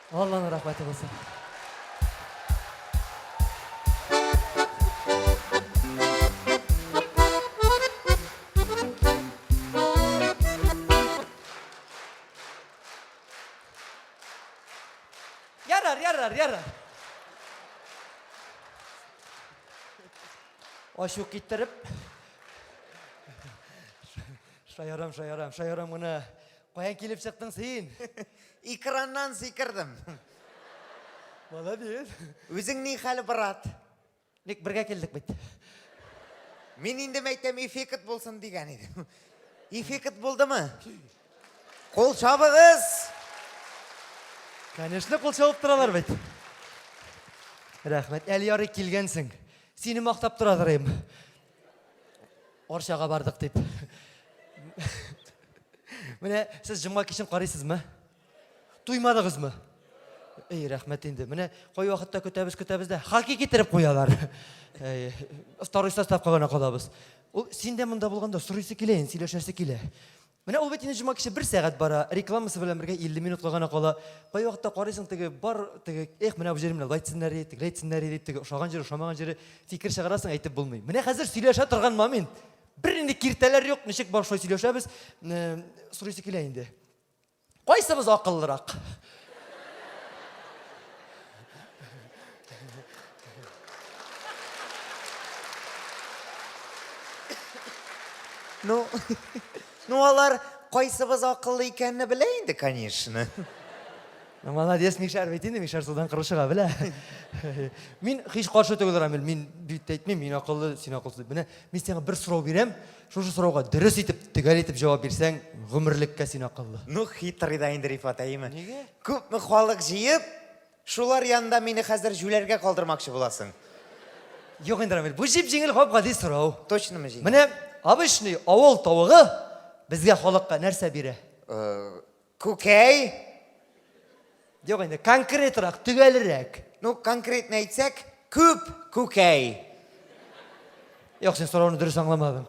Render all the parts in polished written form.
Алланың рахматы болсын. Ярар. Ашу киттеріп. Шайарам мұны. Қоян келіп шықтың сейін. Экраннан секірдім. Молодец. Өзің не халі барат? Нек бірге келдік бет. Мен енді мәйтем эффект болсын деген едім. Эффект болды ма? Қол шабығыз. Конечно, қол шауып тұралар бет. Рахмет, әлі ары келгенсің. Сені мақтап тұрадыр ем. Оршаға бардық деп. Міне, сіз жұмға кешін қарайсыз ма? Туймадығыз ма? Рахмет енді. Міне, қой уақытта көтәбіз де хаки кетіріп қоялар. Второй составқа ғана қалабыз. Сен де мұнда болғанда сұрайсы келейін, сөйлешерсі келе. Міне, ол бетіне жұмға кеші бір сағат бара, рекламасы білен бірге 50 минутқа ғана қала. Қой уақытта қарайсың тігі бар, міне бұл жеріміне лайтсынлары, тігі ұшаған жері, ұшамаған жері фикір шығарасың айтып болмай. Міне, қазір сөйлеша тұрған момент. Бірінде кертелер жоқ, нешек бар шой сөйлешәбіз, сұрайсы келейінде. Қойсымыз ақыллырақ. Ну, алар қойсыбыз ақылы екенні білейінді, конечно. Молодец, Мишар бетінде, Мишар судан қырылшыға біле. Мен хиш қаршы төгілер әмел, мен бүйітті айтмен, мен ақылы, сен ақылсыз. Мен сені бір сұрау берем, шошы сұрауға дұрыс етіп, түгел етіп жауап берсең, ғұмырлікке сен ақылы. Ну, хитрый дайынды Рифат әйімі. Неге? Көп мұқалық жиып, шулар янда мені қазір жүлерге қалдырмақшы боласың. Жоқ енді әмел, бұл жеп жеңіл қойып қадей сұрау. Точно ма жеңіл? Міне, обычный ауыл тауығы бізге халыққа нәрсе бере. Көкей? Жоқ енді, конкретірақ, түгелірек. Ну, конкретно айтсақ, көп көкей. Жоқ, сен сұрауыны дұрыс аңламадың.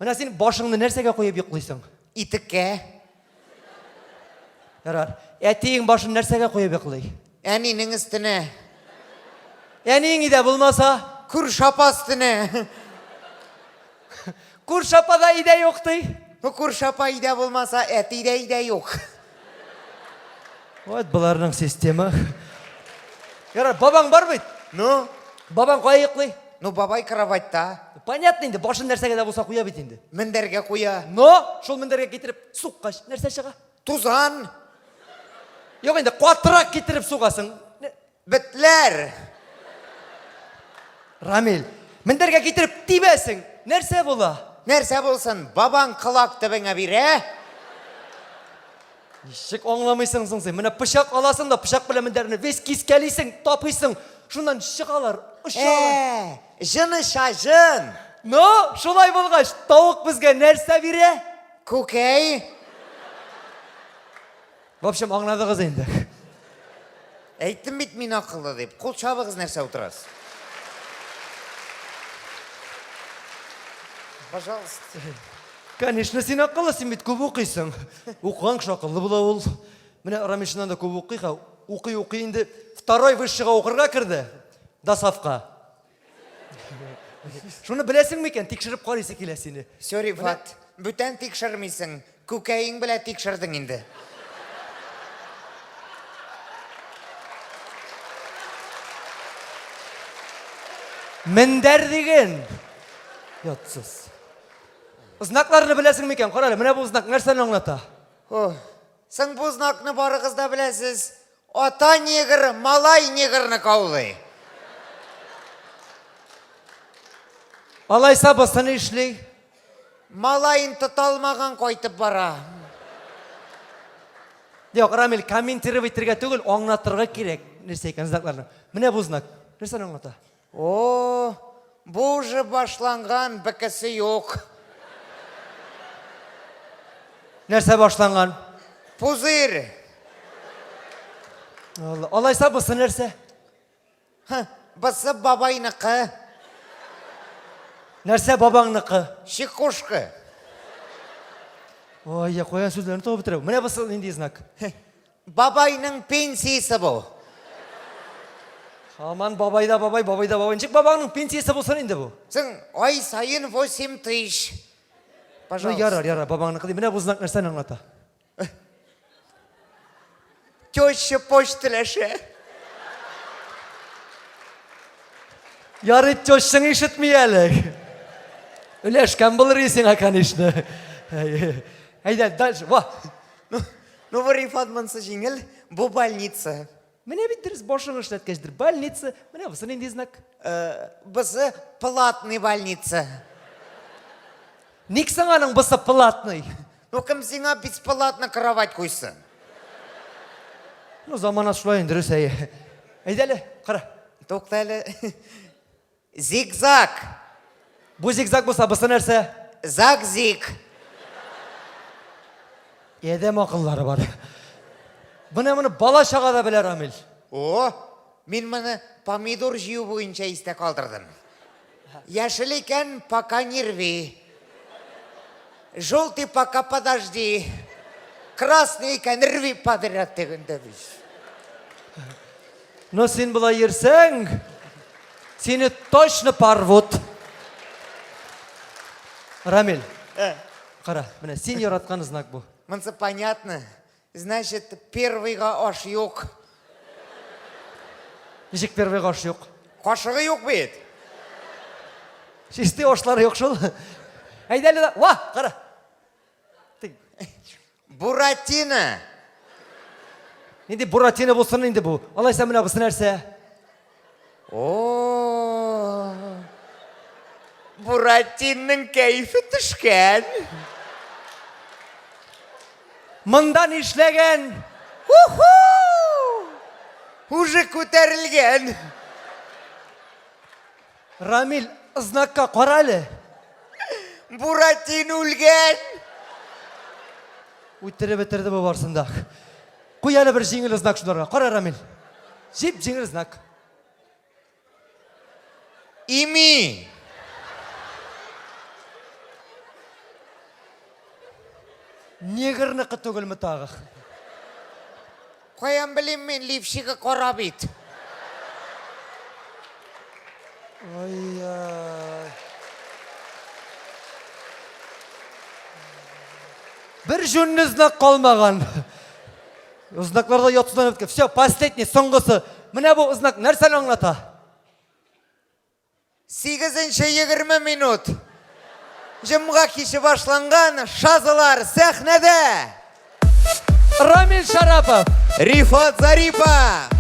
Міне, сен башыңды нәрсеге қойып еқлайсың? Итікке? Ярар, әтейің башын нәрсеге қойып еқлай? Әненің үстіне? Әнең иде болмаса? Күр шапа үстіне? Күр шапада иде жоқтай? Күр шапа иде болмаса, әт иде жоқ. Вот бұларының система. Ярар, бабаң бар бейт? Ну? Бабаң қой еқлай? Ну, бабай кроватьта. Понятно енді, башын нәрсеге де болса қоя бейт енді. Міндерге қоя. Но, шол міндерге кетіріп, суққаш, нәрсе шыға? Тузан. Жоқ енді, қуаттырақ кетіріп суғасың. Бітлер. Рамил, міндерге кетіріп тибесің, нәрсе бола? Нәрсе болсын, бабаң қылақ түбіңе біре? Ешік оңламайсың сен. Міне пышақ аласың да, пышақ біле міндеріне вес кескелейсің, тапайсың. Шундан шығалар, ұшалар. Жыны шажын. Но, шулай болғаш, тауық бізге нәрсе бере? Көкей. В общем, аңладығыз енді. Әйттім бет мен ақылы деп, қол шабығыз нәрсе отырасыз. Пожалуйста. Конечно, сен ақылы, сен бет көп оқисың. Оқыған кіші ақылы бұла ол. Міне Рамишынан да көп оқиға. Оқи енді второй высшыға оқырға кірді. Дасавқа. Шуны білесің ме екен, текшіріп қарайсы келе сені. Все, Рифат, бүтән текшірмейсің. Көкейің біле текшірдің енді. Міндер деген. Ятсыз. Знақтарыны білесің ме екен? Қарайлы, міне бұл знақ нәрсені аңлата? Сың бұл знақны барығызда білесіз. Ата негір, малай негірні қаулы. Алайса басыны ішлей. Малайын тұталмаған қойтып бара. Жоқ, Рамил, комментировайтерге түгіл, аңлатырға керек. Нәрсе екен знақтарыны. Міне бұл знақ. Нәрсені аңлата? Бұл жы башланған бікісі жоқ. Нәрсе башланған? Пузыр. Алайса бұсы нәрсе? Бұсы бабайнықы. Нәрсе бабаңнықы? Шикушқы. Ой, қоян сөздерін тоғы бітіріп. Міне бұсы нендей знак? бабайның пенсиясы бұл. Аман бабайда бабай, бабайда бабай. Нешік бабаңның пенсиясы болсын енді бұл? Сен ай сайын 8 тысяч. Пожалуйста. Ярар, бабаңның қыды. Міне бұл знак нәрсені аңлата. Теща почтілеші. Яры тещың ишітмей әлі. Үлешкен болыр есен, конечно. Айда, дальше, ва. Ну, бір рифатмансы жеңіл, бұл больница. Міне бейдіріз бошың ішлеткештір. Больница. Міне бұсын енді знак. Бұсы платный больница. Ник саңаның бұсы платный? Ну, кім сеңа бесплатно кровать қойсын? Ну, замана шулайын дұрыс әйе. Айдалі, қара. Тоқтайлы. Зигзаг. Бұл зигзаг болса, бұсы нәрсе? Заг-зиг. Едем ақыллары бар. Бұны бала шағада білер, Амил. О, мен мұны помидор жеу бойынша есте қалдырдым. Яшыл екен, пока не рви. Желтый пока подожди. Красный екен, рви подряд дегенде біз. Но сен бұлай ерсең, сені точно парвот. Рамил, қара, міне, сен ератқан знак бұл. Мұнсы понятно. Значит, первыйға аш yok. Нешік первый қаш жоқ? Қашығы yok бет. Шесте ошлары жоқ шол. Айдалі да, ва, қара. Буратино. Енді Буратино болсын енді бұл. Алайса мына бұсы нәрсе? О, Буратинның кайфы түшкен. Мындан ішлеген. Уже көтерілген. Рамил, знакқа қаралы. Буратино өлген. Өттірі бітірді бұл барсында. Қой әлі бір жеңіл знак шуларға. Қара, Рамил. Жеп жеңіл знак. Ими. Негірні қытөгілмі тағы. Қоян білем мен липшігі қора бет. Ой-ай. Бір жөнні знак қалмаған. Знакларда йотсудан өткен. Все, последний, соңғысы. Міне бұл знак нәрсені аңлата? 8-20 минут. Жымға кеші башланған шазылар сәхнеде. Рамил Шарапов. Рифат Зарипов.